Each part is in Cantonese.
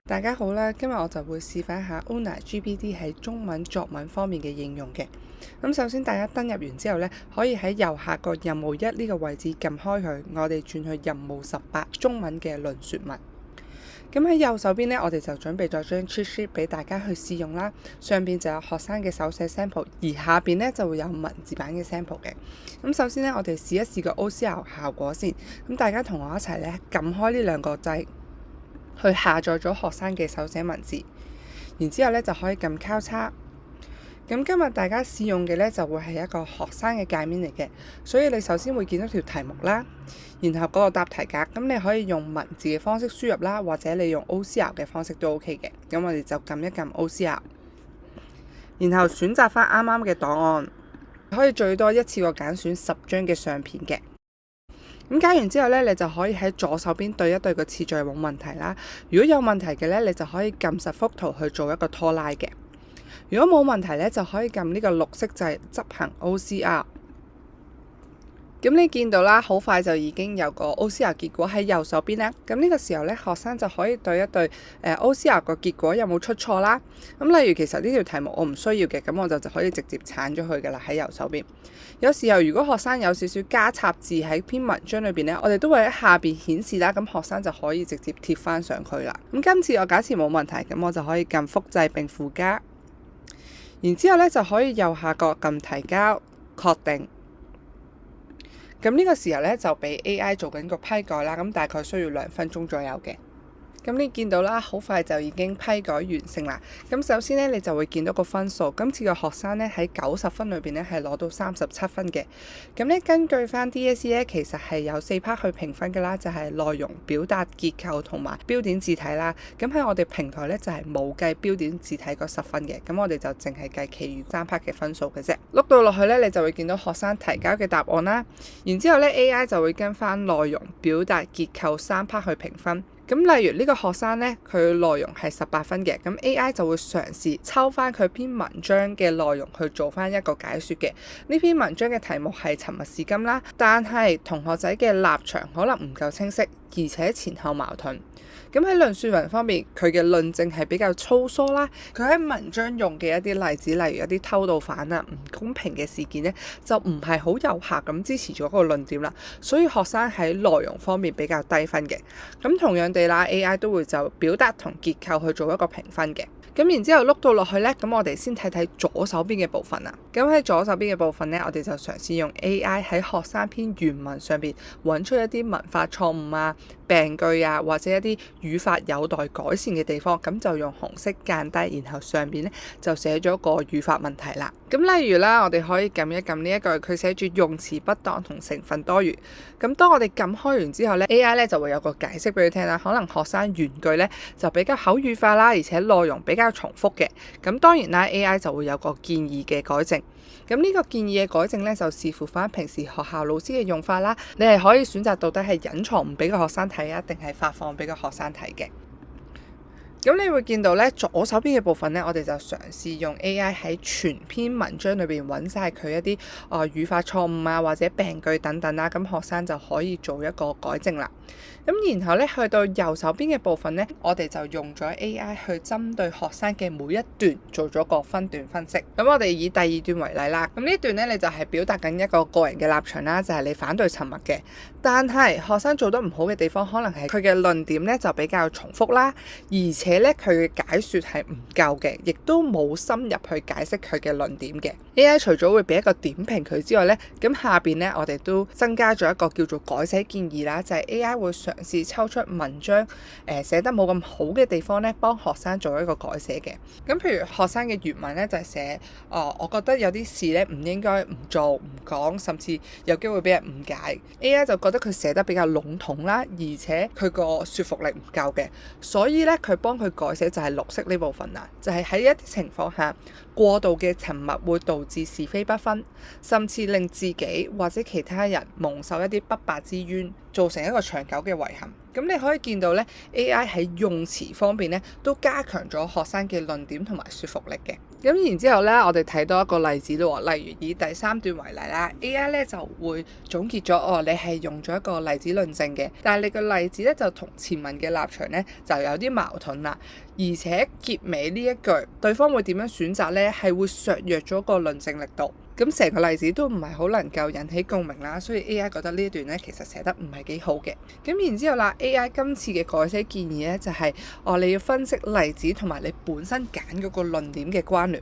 大家好啦，今日我就會示範下 Oona GPT 喺中文作文方面嘅應用嘅。咁首先大家登入完之後呢，可以喺右下角任務1呢個位置撳開佢，我哋轉去任務18中文嘅論說文。咁喺右手邊呢，我哋就準備咗張 cheat sheet 俾大家去試用啦。上邊就有學生嘅手寫 sample， 而下邊呢就會有文字版嘅 sample 嘅。咁首先呢，我哋試一試個 OCR 效果先。咁大家同我一齊呢，撳開呢兩個掣，去下載咗學生嘅手寫文字，然之後呢就可以撳交叉。咁今日大家試用嘅呢，就會係一個學生嘅界面嚟嘅，所以你首先會見到條題目啦，然後嗰個答題格，咁你可以用文字嘅方式輸入啦，或者你用 OCR 嘅方式都 OK 嘅。咁我哋就撳一撳 OCR， 然後選擇翻啱啱嘅檔案，可以最多一次過揀選10張嘅相片嘅。咁加完之後呢，你就可以喺左手邊對一對個次序冇問題啦。如果有問題嘅呢，你就可以撳實幅圖去做一個拖拉嘅。如果冇問題呢，就可以撳呢個綠色掣執行 OCR。咁你見到啦，好快就已經有個 OCR 結果喺右手邊啦。咁呢個時候呢，學生就可以對一對OCR 個結果有冇出錯啦。咁例如其實呢條題目我唔需要嘅，咁我就可以直接鏟咗佢噶啦，喺右手邊。有時候如果學生有少少加插字喺篇文章裏邊呢，我哋都會喺下邊顯示啦，咁學生就可以直接貼翻上去啦。咁今次我假設冇問題，咁我就可以撳複製並附加，然之後呢就可以右下角撳提交確定。咁呢個時候呢，就俾 AI 做緊個批改啦，咁大概需要2分鐘左右嘅。咁你見到啦，好快就已經批改完成啦。咁首先呢，你就會見到個分數，今次個學生呢，喺90分裏邊呢，係攞到37分嘅。咁呢，根據翻 DSE 呢，其實係有4 part 去評分嘅啦，就係內容、表達、結構同埋標點字體啦。咁喺我哋平台呢，就係冇計標點字體嗰10分嘅，咁我哋就淨係計其餘3 part 嘅分數嘅啫。碌到落去呢，你就會見到學生提交嘅答案啦。然之後呢 AI 就會跟翻內容、表達、結構3 part 去評分。咁例如呢個學生呢，佢內容係18分嘅，咁 AI 就會嘗試抽翻佢篇文章嘅內容去做翻一個解說嘅。呢篇文章嘅題目係尋物是金啦，但係同學仔嘅立場可能唔夠清晰，而且前後矛盾。咁喺論說文方面，佢嘅論證係比較粗疏啦。佢喺文章用嘅一啲例子，例如一啲偷渡犯啊、唔公平嘅事件呢，就唔係好有效咁支持咗個論點啦。所以學生喺內容方面比較低分嘅。咁同樣地啦 ，AI 都會就表達同結構去做一個評分嘅。咁然之後碌到落去呢，咁我哋先睇睇左手邊嘅部分啦。咁喺左手邊嘅部分呢，我哋就嘗試用 AI 喺學生篇原文上邊揾出一啲文法錯誤啊、病句啊，或者一啲語法有待改善嘅地方，咁就用紅色間低，然後上邊呢就寫咗個語法問題啦。咁例如啦，我哋可以撳一撳呢一句，佢寫住用詞不當同成分多餘。咁當我哋撳開完之後呢 AI 呢就會有個解釋俾佢聽啦。可能學生原句呢就比較口語化啦，而且內容比較重複嘅。咁當然啦 AI 就會有個建議嘅改正。咁呢個建議嘅改正呢，就視乎翻平時學校老師嘅用法啦。你係可以選擇到底係隱藏唔俾個學生睇啊，定係發放俾個學生睇嘅。咁你會見到呢，左手邊嘅部分呢，我哋就嘗試用 AI 喺全篇文章裏邊揾晒佢一啲語法錯誤啊，或者病句等等啦，咁學生就可以做一個改正啦。咁然後呢，去到右手邊嘅部分呢，我哋就用咗 AI 去針對學生嘅每一段做咗個分段分析。咁我哋以第2段為例啦，咁呢段呢，你就係表達緊一個個人嘅立場啦，就係你反對沉默嘅。但係學生做得唔好嘅地方，可能係佢嘅論點呢就比較重複啦，而且呢，佢嘅解說係唔夠嘅，亦都冇深入去解釋佢嘅論點嘅。AI 除咗會俾一個點評佢之外呢，咁下邊呢，我哋都增加咗一個叫做改寫建議啦，就係 AI 會嘗試抽出文章寫得冇咁好嘅地方呢，幫學生做一個改寫嘅。咁譬如學生嘅原文呢，就係寫我覺得有啲事呢唔應該唔做唔講，甚至有機會俾人誤解。AI 就覺得佢寫得比較籠統啦，而且佢個說服力唔夠嘅，所以呢，佢幫佢改寫就係綠色呢部分啦，就係喺一啲情況下過度嘅沉默會導致是非不分，甚至令自己或者其他人蒙受一啲不白之冤，造成一個長久嘅遺憾。咁咁你可以見到咧 AI 喺用詞方面咧都加強咗學生嘅論點同埋說服力嘅。咁然之後咧，我哋睇多一個例子咯。例如以第三段為例啦，AI 咧就會總結咗你係用咗一個例子論證嘅，但係你個例子咧就同前文嘅立場咧就有啲矛盾啦。而且結尾呢一句，對方會點樣選擇咧，係會削弱咗個論證力度。咁成個例子都唔係好能夠引起共鳴啦，所以 AI 覺得呢一段咧其實寫得唔係幾好嘅。咁然之後啦，AI 今次嘅改寫建議咧就係你要分析例子同埋你本身揀嗰個論點嘅關聯。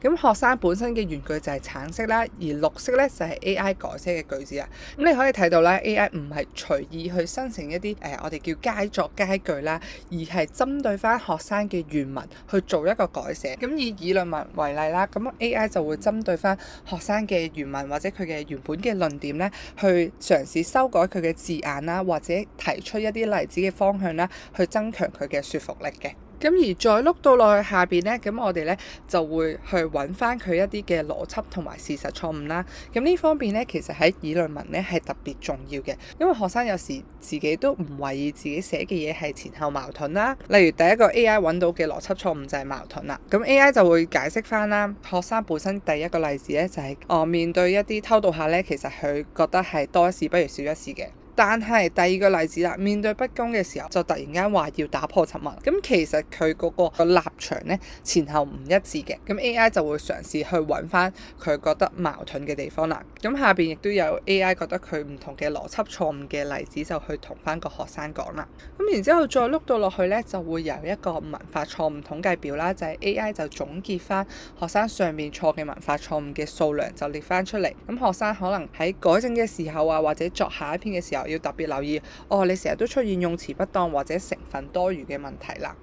咁學生本身嘅原句就係橙色啦，而綠色咧就係 AI 改寫嘅句子啊。咁你可以睇到啦，AI 唔係隨意去生成一啲我哋叫佳作佳句啦，而係針對翻學生嘅原文去做一個改寫。咁以議論文為例啦，咁 AI 就會針對翻學生嘅原文或者佢嘅原本嘅論點咧，去嘗試修改佢嘅字眼啦，或者提出一啲例子嘅方向啦，去增強佢嘅說服力嘅。咁而再碌到落去下邊咧，咁我哋咧就會去揾翻佢一啲嘅邏輯同埋事實錯誤啦。咁呢方面咧，其實喺議論文咧係特別重要嘅，因為學生有時自己都唔懷疑自己寫嘅嘢係前後矛盾啦。例如第一個 AI 揾到嘅邏輯錯誤就係矛盾啦。咁 AI 就會解釋翻啦，學生本身第一個例子咧就係面對一啲偷渡客咧，其實佢覺得係多一事不如少一事嘅。但係第二個例子啦，面對不公嘅時候就突然間話要打破沉默。咁其實佢嗰個立場咧前後唔一致嘅。咁 AI 就會嘗試去揾翻佢覺得矛盾嘅地方啦。咁下邊亦都有 AI 覺得佢唔同嘅邏輯錯誤嘅例子，就去同翻個學生講啦。咁然之後再碌到落去咧，就會有一個文法錯誤統計表啦，就係 AI 就總結翻學生上面錯嘅文法錯誤嘅數量，就列翻出嚟。咁學生可能喺改正嘅時候啊，或者作下一篇嘅時候，要特別留意你成日都出現用詞不當或者成分多餘嘅問題啦。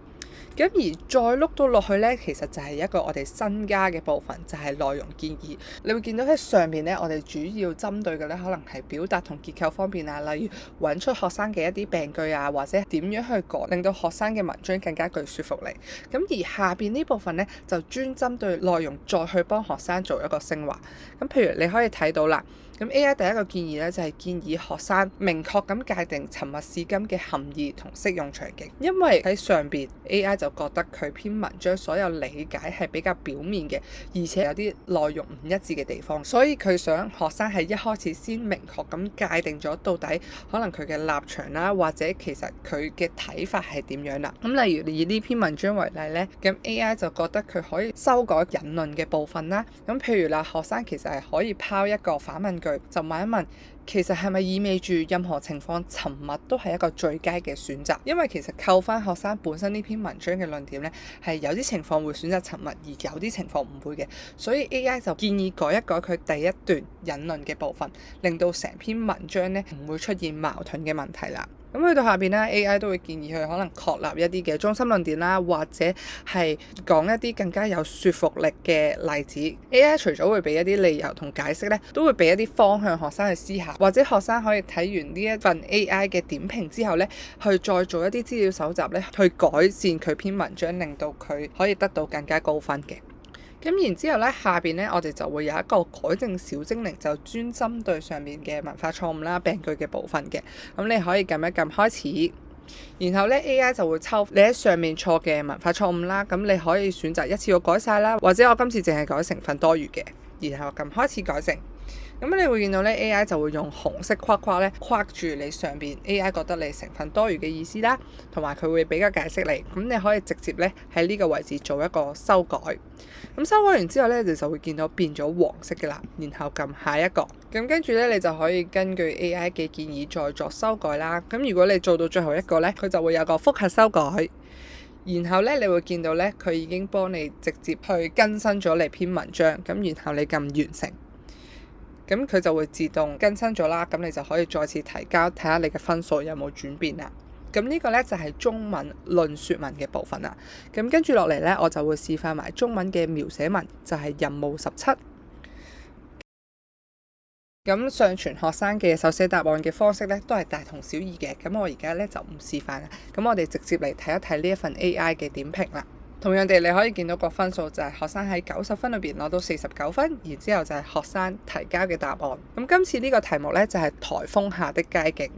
咁而再碌到落去呢，其實就係一個我哋新加嘅部分，就係內容建議。你會見到喺上面呢，我哋主要針對嘅呢，可能係表達同結構方面啊，例如揾出學生嘅一啲病句啊，或者點樣去改，令到學生嘅文章更加具說服力。咁而下邊呢部分呢，就專針對內容再去幫學生做一個升華。咁譬如你可以睇到啦。咁 AI 第一個建議咧，就係建議學生明確咁界定沉默是金嘅含義同適用場景，因為喺上邊 AI 就覺得佢篇文章所有理解係比較表面嘅，而且有啲內容唔一致嘅地方，所以佢想學生喺一開始先明確咁界定咗到底可能佢嘅立場啦，或者其實佢嘅睇法係點樣啦。咁例如以呢篇文章為例咧，咁 AI 就覺得佢可以修改引論嘅部分啦。咁譬如啦，學生其實係可以拋一個反問，就問一問，其實係咪意味住任何情況沉默都係一個最佳嘅選擇？因為其實扣翻學生本身呢篇文章嘅論點呢，係有啲情況會選擇沉默，而有啲情況唔會嘅。所以 AI 就建議改一改佢第一段引論嘅部分，令到成篇文章呢唔會出現矛盾嘅問題啦。咁去到下邊啦 AI 都會建議佢可能確立一啲嘅中心論點啦，或者係講一啲更加有說服力嘅例子。AI 除咗會俾一啲理由同解釋咧，都會俾一啲方向學生去思考，或者學生可以睇完呢一份 AI 嘅點評之後咧，去再做一啲資料搜集咧，去改善佢篇文章，令到佢可以得到更加高分嘅。咁然之後咧，下邊咧我哋就會有一個改正小精靈，就專針對上面嘅文法錯誤啦、病句嘅部分嘅。咁你可以撳一撳開始，然後咧 AI 就會抽你喺上面錯嘅文法錯誤啦。咁你可以選擇一次過改晒啦，或者我今次淨係改成分多餘嘅，然後撳開始改正。咁你會見到咧 AI 就會用紅色框框咧框住你上邊 AI 覺得你成分多餘嘅意思啦，同埋佢會比較解釋你。咁你可以直接咧喺呢個位置做一個修改。咁修改完之後咧，你就會見到變咗黃色嘅啦，然後撳下一個。咁跟住咧，你就可以根據 AI 嘅建議再作修改啦。咁如果你做到最後一個咧，佢就會有個複核修改。然後咧，你會見到咧，佢已經幫你直接去更新咗你篇文章。咁然後你撳完成。咁佢就會自動更新咗啦，咁你就可以再次提交，睇下你嘅分數有冇轉變啦。咁呢個呢，就係中文論說文嘅部分啦。咁跟住落嚟呢，我就會示範埋中文嘅描寫文，就係任務17。咁上傳學生嘅手寫答案嘅方式呢，都係大同小異嘅。咁我而家呢，就唔示範啦。咁我哋直接嚟睇一睇呢一份 AI 嘅點評啦。同樣地，你可以見到個分數就係學生喺90分裏邊攞到49分，然之後就係學生提交嘅答案。咁今次呢個題目呢，就係颱風下的街景。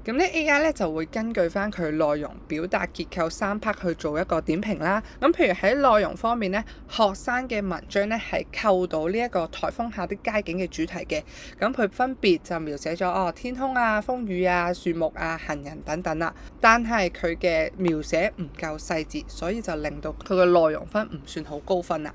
咁呢 AI 咧就會根據翻佢內容、表達結構3 part 去做一個點評啦。咁譬如喺內容方面咧，學生嘅文章咧係扣到呢一個颱風下的街景嘅主題嘅。咁佢分別就描寫咗天空啊、風雨啊、樹木啊、行人等等啦。但係佢嘅描寫唔夠細節，所以就令到佢嘅內容分唔算好高分啦。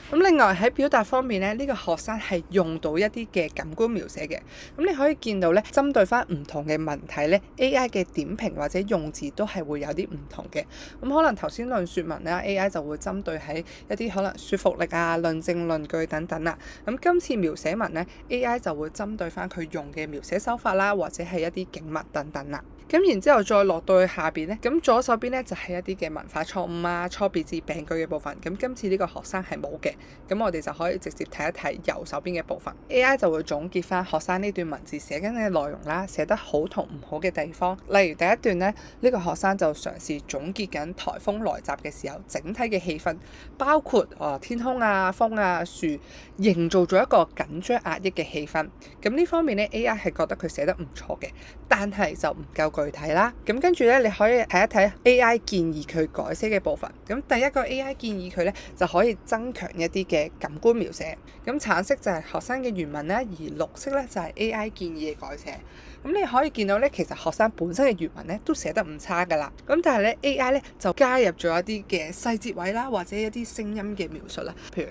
咁另外喺表達方面咧，呢個學生係用到一啲嘅感官描寫嘅。咁你可以見到咧，針對翻唔同嘅文體咧，AI 嘅點評或者用字都係會有啲唔同嘅。咁可能頭先論説文啦，AI 就會針對喺一啲可能說服力啊、論證論據等等啦。咁今次描寫文咧，AI 就會針對翻佢用嘅描寫手法啦，或者係一啲景物等等啦。咁然之後再落到去下邊咧，咁左手邊咧就係一啲嘅文化錯誤啊、錯別字、病句嘅部分。咁今次呢個學生係冇嘅，咁我哋就可以直接睇一睇右手邊嘅部分。AI 就會總結翻學生呢段文字寫緊嘅內容啦，寫得好同唔好嘅地方。例如第一段咧，呢個學生就嘗試總結緊颱風來襲嘅時候整體嘅氣氛，包括天空啊、風啊、樹，營造咗一個緊張壓抑嘅氣氛。咁呢方面咧 AI 係覺得佢寫得唔錯嘅，但係就唔夠具體啦。咁跟住咧，你可以睇一睇 AI 建議佢改寫嘅部分。咁第一個 AI 建議佢咧就可以增強一啲嘅感官描寫。咁橙色就係學生嘅原文啦，而綠色咧就係 AI 建議嘅改寫。咁你可以見到咧，其實學生本身嘅原文咧都寫得唔差噶啦。咁但係咧 AI 咧就加入咗一啲嘅細節位啦，或者一啲聲音嘅描述啦。譬如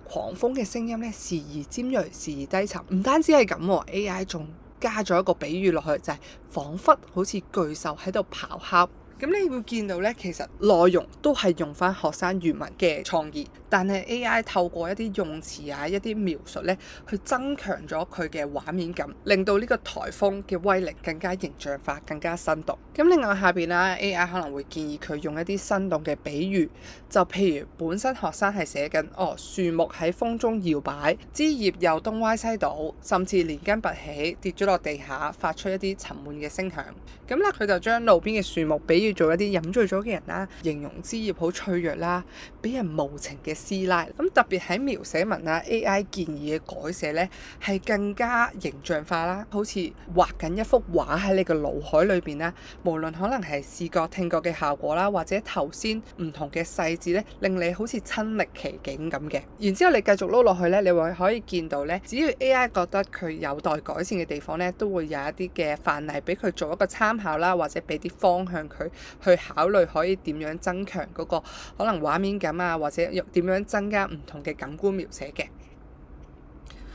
狂風嘅聲音咧，時而尖銳，時而低沉。唔單止係咁，AI 仲加咗一個比喻落去，就係彷彿好似巨獸喺度咆哮。咁你會見到咧，其實內容都係用翻學生原文嘅創意，但係 AI 透過一啲用詞啊、一啲描述咧，去增強咗佢嘅畫面感，令到呢個颱風嘅威力更加形象化、更加生動。咁另外下邊啦，AI 可能會建議佢用一啲生動嘅比喻，就譬如本身學生係寫緊樹木喺風中搖擺，枝葉又東歪西倒，甚至連根拔起跌咗落地下，發出一啲沉悶嘅聲響。咁咧佢就將路邊嘅樹木比喻做一啲飲醉咗嘅人啦，形容枝葉好脆弱啦，俾人無情嘅師奶。咁特別喺描寫文啦 ，AI 建議嘅改寫咧係更加形象化啦，好似畫緊一幅畫喺你個腦海裏邊啦。無論可能係視覺、聽覺嘅效果啦，或者頭先唔同嘅細節咧，令你好似親歷其境咁嘅。然之後你繼續撈落去咧，你會可以見到咧，只要 AI 覺得佢有待改善嘅地方咧，都會有一啲嘅範例俾佢做一個參考啦，或者俾啲方向佢去考慮可以點樣增強嗰個可能畫面感啊，或者點樣增加唔同嘅感官描寫嘅。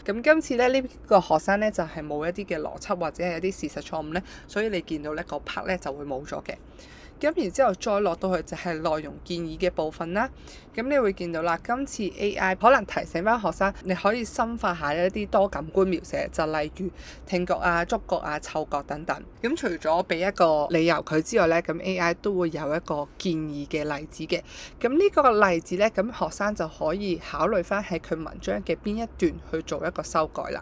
咁今次咧呢個學生咧就係冇一啲嘅邏輯或者係一啲事實錯誤咧，所以你見到咧個 part 咧就會冇咗嘅。咁然之後再落到去就係內容建議嘅部分啦。咁你會見到啦，今次 AI 可能提醒翻學生，你可以深化下一啲多感官描寫，就例如聽覺啊、觸覺啊、嗅覺等等。咁除咗俾一個理由佢之外咧，咁 AI 都會有一個建議嘅例子嘅。咁呢個例子咧，咁學生就可以考慮翻喺佢文章嘅邊一段去做一個修改啦。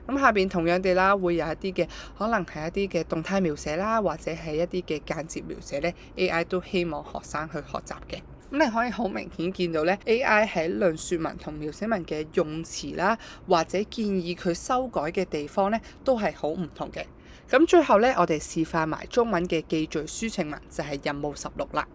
咁下邊同樣地啦，會有一啲嘅可能係一啲嘅動態描寫啦，或者係一啲嘅間接描寫咧 ，AI 都希望學生去學習嘅。咁你可以好明顯見到咧 ，AI 喺論説文同描寫文嘅用詞啦，或者建議佢修改嘅地方咧，都係好唔同嘅。咁最後咧，我哋示範埋中文嘅記敘抒情文，就係任務16啦。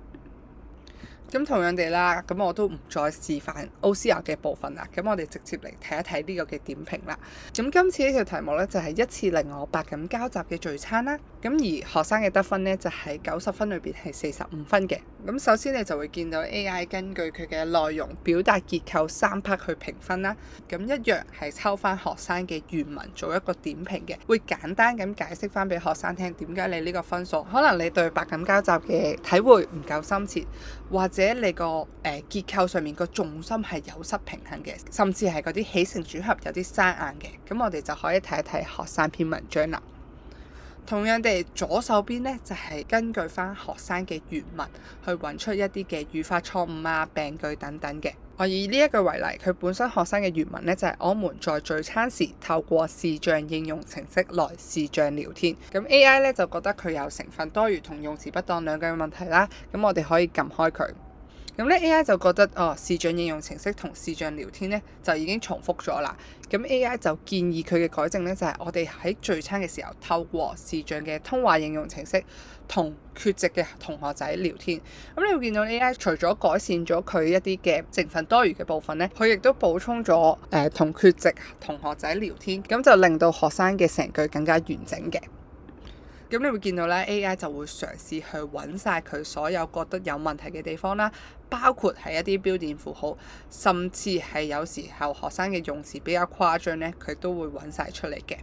咁同樣地啦，咁我都唔再示範 OCR 嘅部分啦。咁我哋直接嚟睇一睇呢個嘅點評啦。咁今次呢條題目咧就係一次令我百感交集嘅聚餐啦。咁而學生嘅得分咧就係90分裏邊係45分嘅。咁首先你就會見到 AI 根據佢嘅內容、表達結構3 part 去評分啦。咁一樣係抽翻學生嘅原文做一個點評嘅，會簡單咁解釋翻俾學生聽點解你呢個分數，可能你對百感交集嘅體會唔夠深切，或者你個結構上面個重心係有失平衡嘅，甚至係嗰啲起承轉合有啲生硬嘅，咁我哋就可以睇一睇學生篇文章啦。同樣地，左手邊咧就係根據翻學生嘅原文去揾出一啲嘅語法錯誤啊、病句等等嘅。我以呢一句為例，佢本身學生嘅原文咧就係我們在聚餐時透過視像應用程式來視像聊天。咁 AI 咧就覺得佢有成分多餘同用詞不當兩句嘅問題啦，咁我哋可以撳開佢。咁咧 AI 就覺得視像應用程式同視像聊天咧就已經重複咗啦。咁 AI 就建議佢嘅改正咧就係我哋喺聚餐嘅時候透過視像嘅通話應用程式同缺席嘅同學仔聊天。咁你會見到 AI 除咗改善咗佢一啲嘅成分多餘嘅部分咧，佢亦都補充咗同缺席同學仔聊天，咁就令到學生嘅成句更加完整嘅。咁你會見到咧 AI 就會嘗試去揾晒佢所有覺得有問題嘅地方啦，包括係一啲標點符號，甚至係有時候學生嘅用詞比較誇張咧，佢都會揾晒出嚟嘅。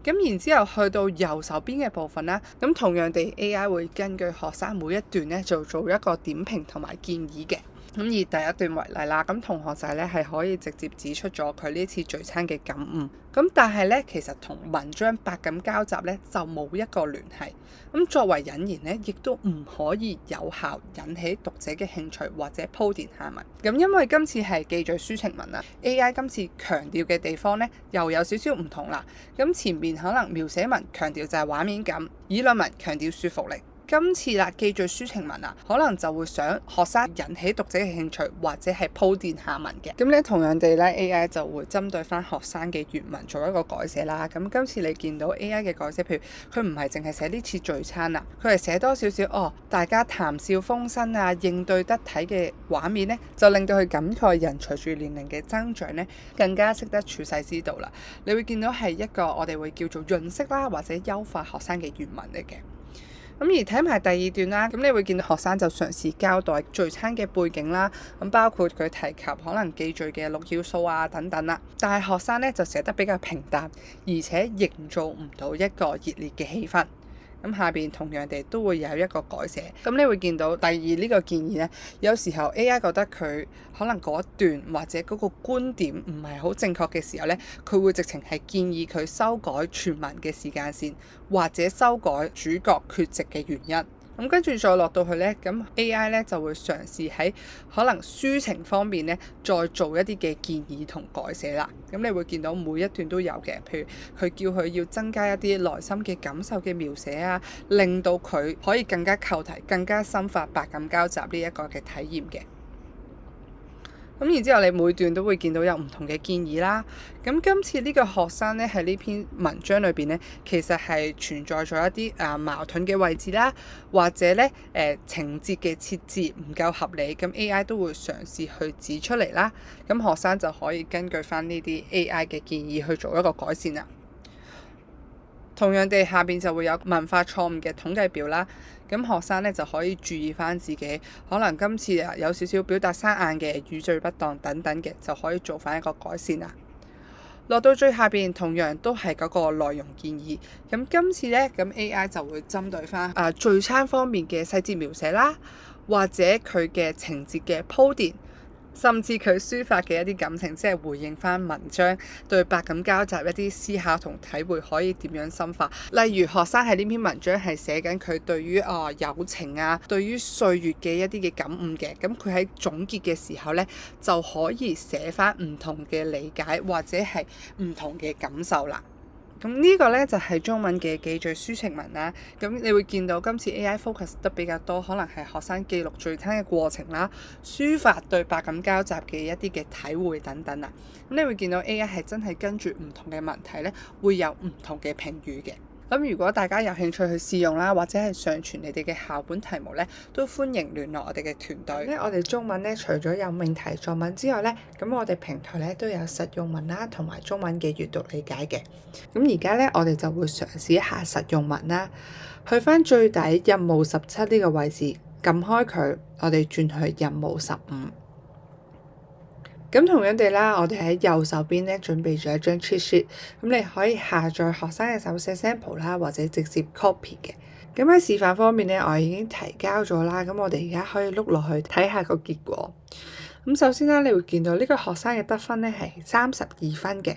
咁然之後去到右手邊嘅部分啦，咁同樣地 AI 會根據學生每一段咧就做一個點評同埋建議嘅。咁以第一段為例啦，咁同學仔咧係可以直接指出咗佢呢次聚餐嘅感悟。咁但係咧，其實同文章百感交集咧就冇一個聯繫。咁作為引言咧，亦都唔可以有效引起讀者嘅興趣或者鋪墊下文。咁因為今次係記敘抒情文啊 ，AI 今次強調嘅地方咧又有少少唔同啦。咁前面可能描寫文強調就係畫面感，議論文強調說服力。今次啦，記敘抒情文啊，可能就會想學生引起讀者嘅興趣，或者係鋪墊下文嘅。咁咧，同樣地咧 ，AI 就會針對翻學生嘅原文做一個改寫啦。咁今次你見到 AI 嘅改寫，譬如佢唔係淨係寫呢次聚餐啊，佢係寫多少少大家談笑風生啊，應對得體嘅畫面咧，就令到佢感慨人隨住年齡嘅增長咧，更加識得處世之道啦。你會見到係一個我哋會叫做潤色啦，或者優化學生嘅原文嚟嘅。咁而睇埋第二段啦，咁你會見到學生就嘗試交代聚餐嘅背景啦，咁包括佢提及可能記敘嘅6要素啊等等啦，但係學生咧就寫得比較平淡，而且營造唔到一個熱烈嘅氣氛。咁下邊同樣地都會有一個改寫，咁你會見到第二呢個建議呢，有時候 AI 覺得佢可能嗰一段或者嗰個觀點唔係好正確嘅時候呢，佢會直情係建議佢修改全文嘅時間線，或者修改主角缺席嘅原因。咁跟住再落到去呢，咁 AI 呢就會嘗試喺可能抒情方面呢，再做一啲嘅建議同改寫啦。咁你會見到每一段都有嘅，譬如佢叫佢要增加一啲內心嘅感受嘅描寫啊，令到佢可以更加扣題、更加深化百感交集呢一個嘅體驗嘅。咁然之後，你每段都會見到有唔同嘅建議啦。咁今次呢個學生咧喺呢篇文章裏邊咧，其實係存在咗一啲矛盾嘅位置啦，或者咧情節嘅設置唔夠合理，咁 AI 都會嘗試去指出嚟啦。咁學生就可以根據翻呢啲 AI 嘅建議去做一個改善啦。同樣地，下邊就會有文法錯誤嘅統計表啦。咁學生咧就可以注意翻自己，可能今次有少少表達生硬嘅語序不當等等嘅，就可以做翻一個改善啦。落到最下邊，同樣都係嗰個內容建議。咁今次咧，咁 AI 就會針對翻聚餐方面嘅細節描寫啦，或者佢嘅情節嘅鋪墊。甚至佢抒發嘅一啲感情，即係回應翻文章對百感交集一啲思考同體會，可以點樣深化？例如學生喺呢篇文章係寫緊佢對於友情啊，對於歲月嘅一啲嘅感悟嘅，咁佢喺總結嘅時候咧，就可以寫翻唔同嘅理解或者係唔同嘅感受啦。咁呢個咧就係中文嘅記敘抒情文啦。咁你會見到今次 AI focus 得比較多，可能係學生記錄聚餐嘅過程啦，抒發對百感交集嘅一啲嘅體會等等啦。咁你會見到 AI 係真係跟住唔同嘅文體咧，會有唔同嘅評語嘅。咁如果大家有興趣去試用啦，或者係上傳你哋嘅校本題目咧，都歡迎聯絡我哋嘅團隊。我哋中文咧，除咗有命題作文之外咧，咁我哋平台咧都有實用文啦，同埋中文嘅閱讀理解嘅。咁而家咧，我哋就會嘗試一下實用文啦，去翻最底任務17呢個位置，撳開佢，我哋轉去任務15。咁同樣地啦，我哋喺右手邊咧準備咗一張 cheat sheet，咁你可以下載學生嘅手寫 sample 啦，或者直接 copy 嘅。咁喺示範方面咧，我已經提交咗啦，咁我哋而家可以碌落去睇下個結果。咁首先啦，你會見到呢個學生嘅得分咧係32分嘅。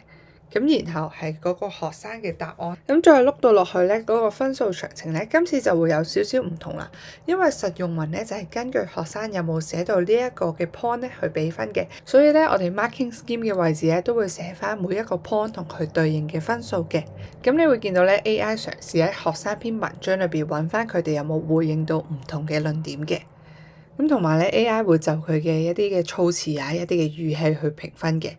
咁然後係嗰個學生嘅答案，咁再碌到落去咧，嗰個分數詳情咧，今次就會有少少唔同啦。因為實用文咧就係根據學生有冇寫到呢一個嘅 point 咧去俾分嘅，所以咧我哋 marking scheme 嘅位置咧都會寫翻每一個 point 同佢對應嘅分數嘅。咁你會見到咧 AI 嘗試喺學生篇文章裏邊揾翻佢哋有冇回應到唔同嘅論點嘅。咁同埋咧 AI 會就佢嘅一啲嘅措辭啊、一啲嘅語氣去評分嘅。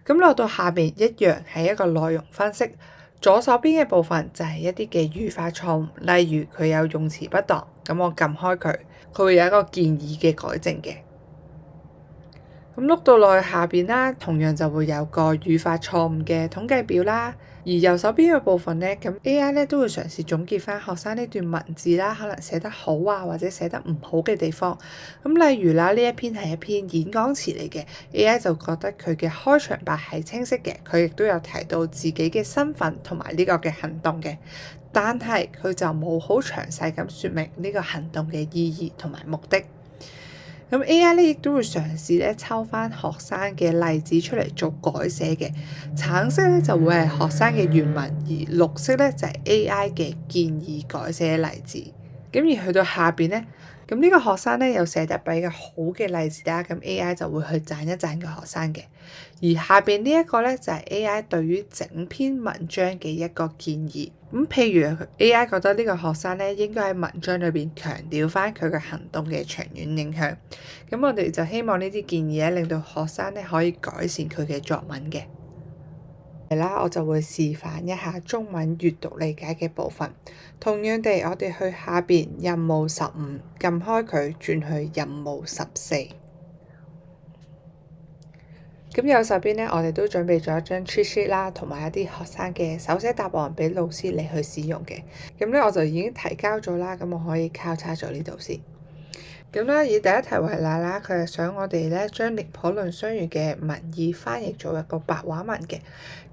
咁落到下邊一樣係一個內容分析，左手邊嘅部分就係一啲嘅語法錯誤，例如佢有用詞不當，咁我撳開佢，佢會有一個建議嘅改正嘅。咁碌到落去下邊啦，同樣就會有個語法錯誤嘅統計表啦。而右手邊嘅部分咧，咁 AI 咧都會嘗試總結翻學生呢段文字啦，可能寫得好啊，或者寫得唔好嘅地方。咁例如啦，呢一篇係一篇演講詞嚟嘅，AI 就覺得佢嘅開場白係清晰嘅，佢亦都有提到自己嘅身份同埋呢個嘅行動嘅，但係佢就冇好詳細咁説明呢個行動嘅意義同埋目的。咁 AI 咧亦都會嘗試咧抽翻學生嘅例子出嚟做改寫嘅，橙色咧就會係學生嘅原文，而綠色咧就係 AI 嘅建議改寫例子。咁而去到下邊咧，咁呢個學生咧有寫得比較好嘅例子啦，咁 AI 就會去讚一讚個學生嘅。而下邊呢一個咧就係 AI 對於整篇文章嘅一個建議。咁譬如 AI 覺得呢個學生咧應該喺文章裏邊強調翻佢嘅行動嘅長遠影響。咁我哋就希望呢啲建議咧令到學生咧可以改善佢嘅作文嘅。嚟啦，我就會示範一下中文閱讀理解嘅部分。同樣地，我哋去下邊任務15，撳開佢，轉去任務14。咁右手邊咧，我哋都準備咗一張 cheat sheet 啦，同埋一啲學生嘅手寫答案俾老師你去使用嘅。咁咧我就已經提交咗啦，咁我可以交叉咗呢度先。咁咧以第一題為例啦，佢係想我哋咧將廉頗藺相如嘅文意翻譯做一個白話文嘅。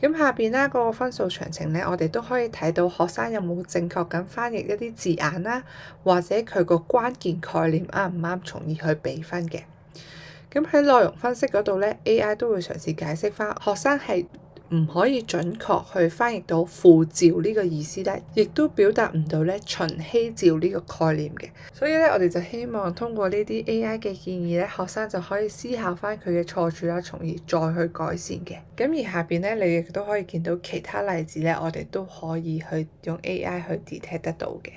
咁下邊啦嗰個分數詳情咧，我哋都可以睇到學生有冇正確咁翻譯一啲字眼啦，或者佢個關鍵概念啱唔啱，從而去俾分嘅。咁喺內容分析嗰度咧 AI 都會嘗試解釋翻學生係唔可以準確去翻譯到父照呢個意思咧，亦都表達唔到咧秦希照呢個概念嘅。所以咧，我哋就希望通過呢啲 AI 嘅建議咧，學生就可以思考翻佢嘅錯處啦，從而再去改善嘅。咁而下邊咧，你亦都可以見到其他例子咧，我哋都可以去用 AI 去 detect 得到嘅。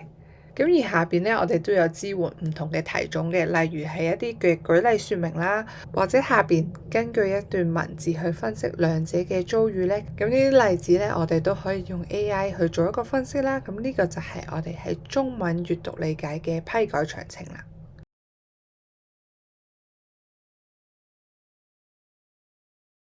咁而下邊咧，我哋都有支援唔同嘅題種嘅，例如係一啲嘅舉例説明啦，或者下邊根據一段文字去分析兩者嘅遭遇咧。咁呢啲例子咧，我哋都可以用 AI 去做一個分析啦。咁呢個就係我哋喺中文閱讀理解嘅批改詳情啦。